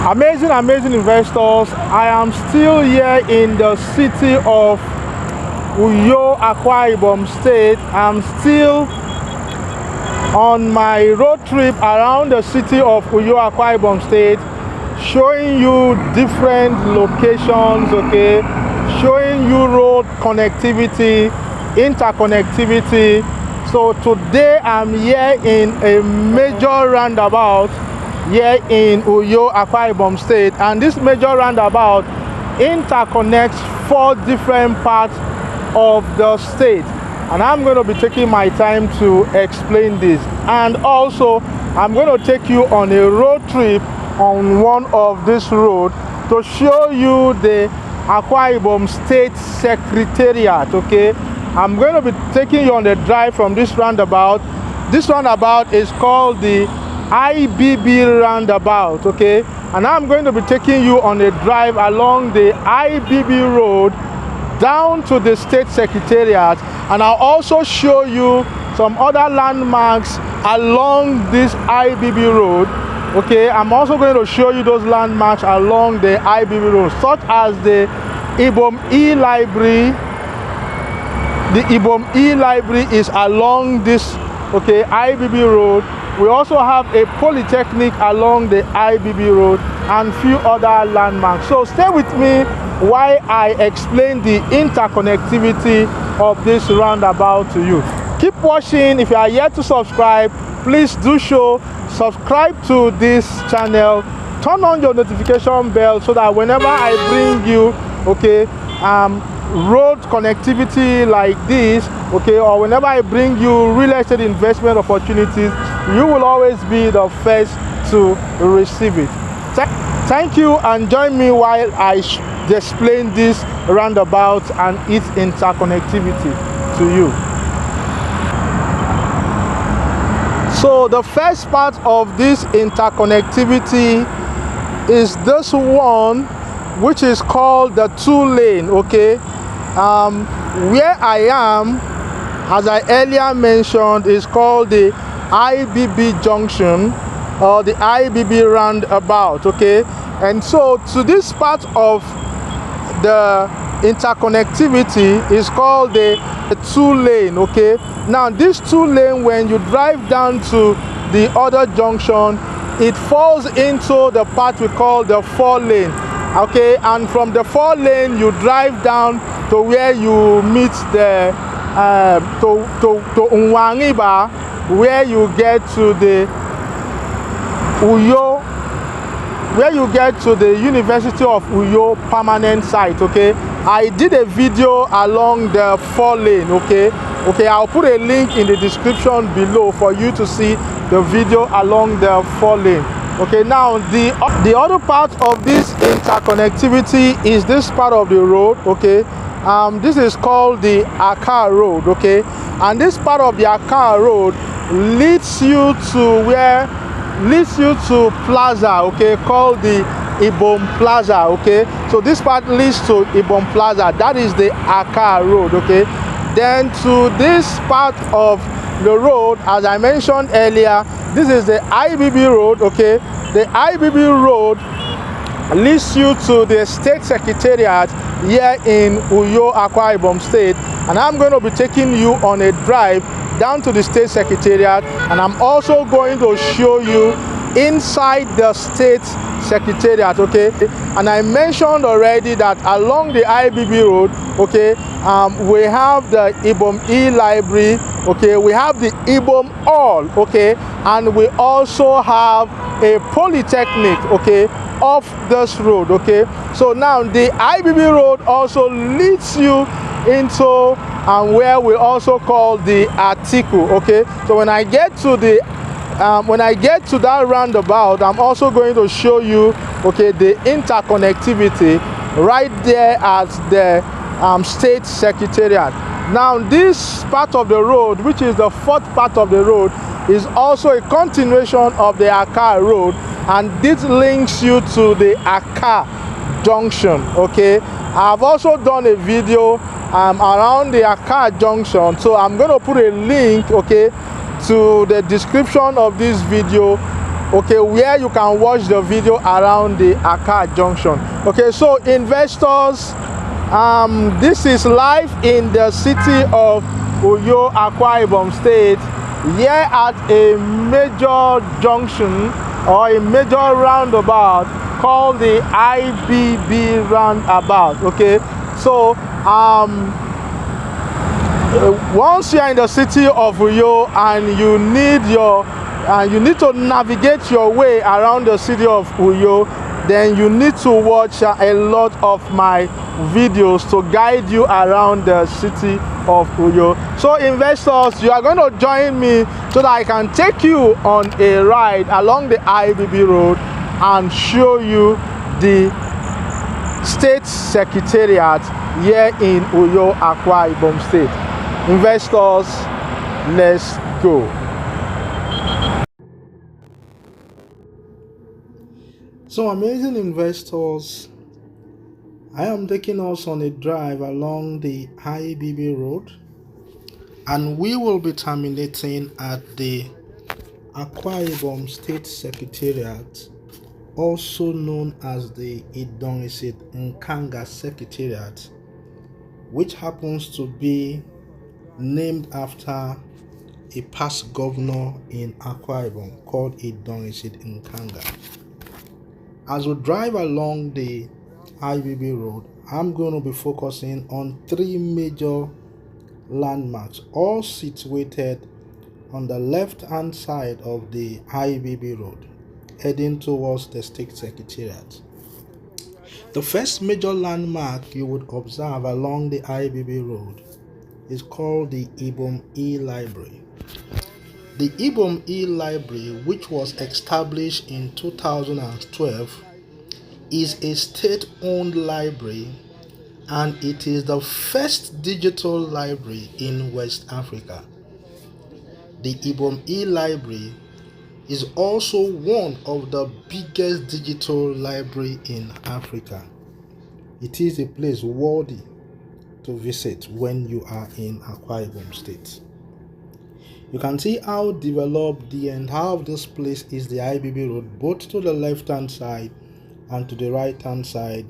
Amazing investors. I am still here in the city of Uyo Akwa Ibom State. I'm still on my road trip around the city of Uyo Akwa Ibom State, showing you different locations, okay, showing you road connectivity, interconnectivity. So today I'm here in a major roundabout here in Uyo Akwa Ibom State, and this major roundabout interconnects 4 different parts of the state, and I'm going to be taking my time to explain this. And also I'm going to take you on a road trip on one of this road to show you the Akwa Ibom State Secretariat. Okay, I'm going to be taking you on the drive from this roundabout. This roundabout is called the IBB Roundabout, okay, and I'm going to be taking you on a drive along the IBB Road down to the State Secretariat, and I'll also show you some other landmarks along this IBB Road. Okay, I'm also going to show you those landmarks along the IBB Road, such as the IbomAir library. The IbomAir library is along this, okay, IBB Road. We also have a polytechnic along the IBB Road and few other landmarks. So stay with me while I explain the interconnectivity of this roundabout to you. Keep watching. If you are yet to subscribe, please do so. Subscribe to this channel. Turn on your notification bell so that whenever I bring you, okay, road connectivity like this, okay, or whenever I bring you real estate investment opportunities, you will always be the first to receive it. Thank you, and join me while I explain this roundabout and its interconnectivity to you. So the first part of this interconnectivity is this one, which is called the 2-lane, okay. Where I am, as I earlier mentioned, is called the IBB Junction or the IBB Roundabout, okay. And so to this part of the interconnectivity is called the 2-lane, okay. Now this 2-lane, when you drive down to the other junction, it falls into the part we call the 4-lane, okay. And from the 4-lane you drive down to where you meet the to Unwangiba, where you get to the Uyo, where you get to the University of Uyo permanent site, okay. I did a video along the 4-lane, okay. I'll put a link in the description below for you to see the video along the 4-lane. Okay, now the other part of this interconnectivity is this part of the road, okay. This is called the Akwa Road, okay, and this part of the Akwa Road leads you to Plaza, okay, called the Ibom Plaza, okay. So this part leads to Ibom Plaza. That is the Akwa Road, okay. Then to this part of the road, as I mentioned earlier, this is the IBB Road, okay. The IBB Road leads you to the State Secretariat here in Uyo Akwa Ibom State, and I'm going to be taking you on a drive down to the State Secretariat, and I'm also going to show you inside the State Secretariat, okay. And I mentioned already that along the IBB Road, okay, we have the IbomAir library, okay, we have the Ibom Hall, okay, and we also have a polytechnic, okay, off this road, okay. So now the IBB Road also leads you into where we also call the Atiku, okay. So when I get to that roundabout, I'm also going to show you, okay, the interconnectivity right there at the State Secretariat. Now this part of the road, which is the 4th part of the road, is also a continuation of the Akwa Road, and this links you to the Akwa Junction, okay. I've also done a video around the Akwa Junction, so I'm going to put a link, okay, to the description of this video okay, where you can watch the video around the Aka junction. Okay, so investors, this is live in the city of Uyo Akwa Ibom State, here at a major junction or a major roundabout called the IBB Roundabout. Okay, so once you are in the city of Uyo and you need to navigate your way around the city of Uyo, then you need to watch a lot of my videos to guide you around the city of Uyo. So investors, you are going to join me so that I can take you on a ride along the IBB Road and show you the State Secretariat here in Uyo Akwa Ibom State. Investors, let's go. So amazing investors, I am taking us on a drive along the IBB Road, and we will be terminating at the Akwa Ibom State Secretariat, also known as the Nkanga Secretariat, which happens to be named after a past governor in Akwa Ibom called Nkanga. As we drive along the IBB Road, I'm going to be focusing on three major landmarks, all situated on the left-hand side of the IBB Road, heading towards the State Secretariat. The first major landmark you would observe along the IBB Road is called the IbomAir Library. The IbomAir Library, which was established in 2012, is a state-owned library, and it is the first digital library in West Africa. The IbomAir Library is also one of the biggest digital library in Africa. It is a place worthy to visit when you are in Akwa Ibom State. You can see how developed the entire of this place is, the IBB Road, both to the left hand side and to the right hand side.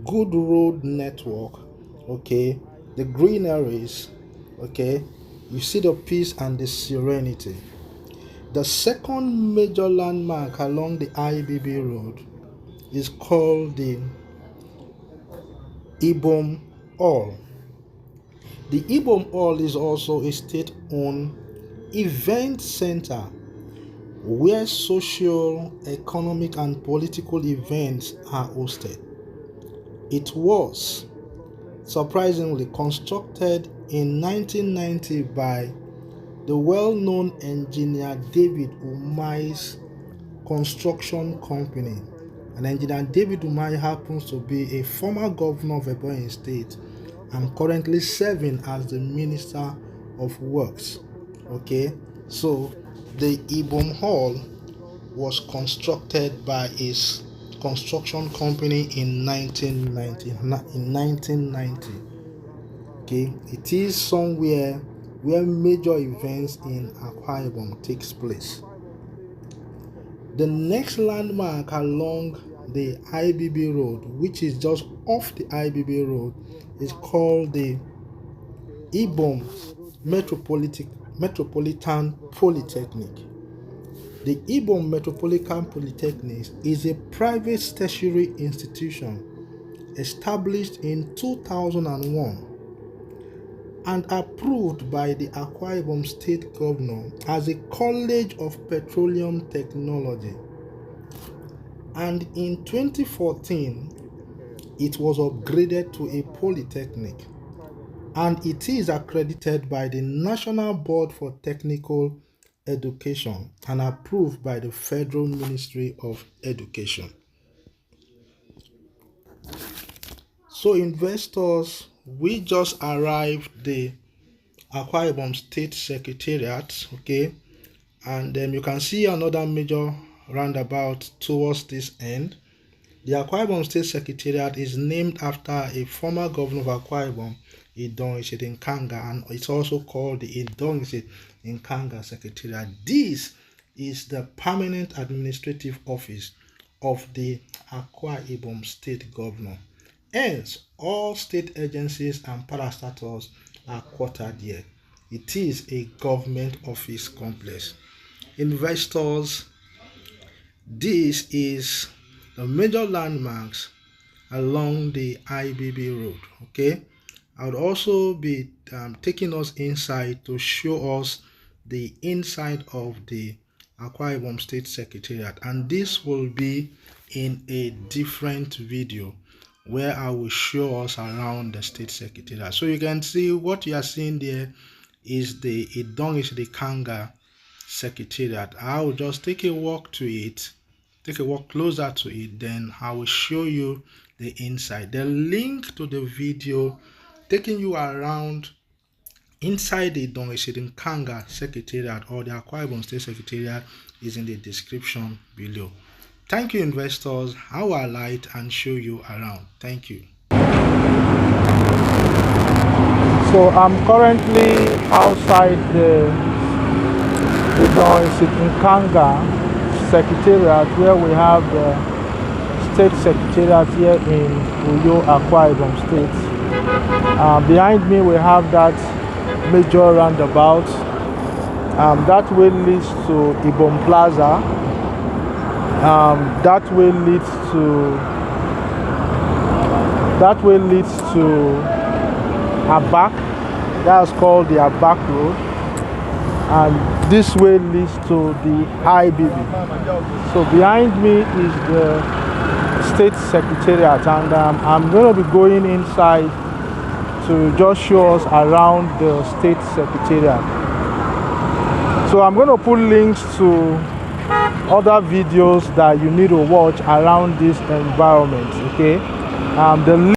Good road network, okay, the greeneries, okay, you see the peace and the serenity. The second major landmark along the IBB Road is called the Ibom Hall. The Ibom Hall is also a state-owned event center where social, economic, and political events are hosted. It was surprisingly constructed in 1990 by the well-known engineer David Umahi's construction company. And engineer David Umahi happens to be a former governor of Ebonyi State and currently serving as the Minister of Works. Okay, so the Ibom Hall was constructed by his construction company in 1990. Okay, it is somewhere where major events in Akwa Ibom takes place. The next landmark along the IBB Road, which is just off the IBB Road, is called the Ibom Metropolitan Polytechnic. The Ibom Metropolitan Polytechnic is a private tertiary institution established in 2001 and approved by the Akwa Ibom State Governor as a College of Petroleum Technology. And in 2014, it was upgraded to a polytechnic, and it is accredited by the National Board for Technical Education and approved by the Federal Ministry of Education. So investors, we just arrived the Akwa Ibom State Secretariat, okay, and you can see another major roundabout towards this end. The Akwa Ibom State Secretariat is named after a former governor of Akwa Ibom, Nkanga, and it's also called the Nkanga Secretariat. This is the permanent administrative office of the Akwa Ibom State Governor. Hence, all state agencies and parastatals are quartered here. It is a government office complex. Investors, this is the major landmarks along the IBB Road. Okay, I would also be taking us inside to show us the inside of the Akwa Ibom State Secretariat, and this will be in a different video where I will show us around the State Secretariat. So you can see what you are seeing there is the Kanga Secretariat. I will just take a walk to it, take a walk closer to it, then I will show you the inside. The link to the video taking you around inside the Kanga Secretariat or the Akwa Ibom State Secretariat is in the description below. Thank you, investors. I will alight and show you around. Thank you. So I'm currently outside the Kanga Secretariat, where we have the State Secretariat here in Uyo Akwa Ibom State. Behind me we have that major roundabout. That way leads to Ibom Plaza. That way leads to Abak. That's called the Abak Road, and this way leads to the IBB. So behind me is the State Secretariat, and I'm going to be going inside to just show us around the State Secretariat. So I'm going to put links to other videos that you need to watch around this environment. Okay, the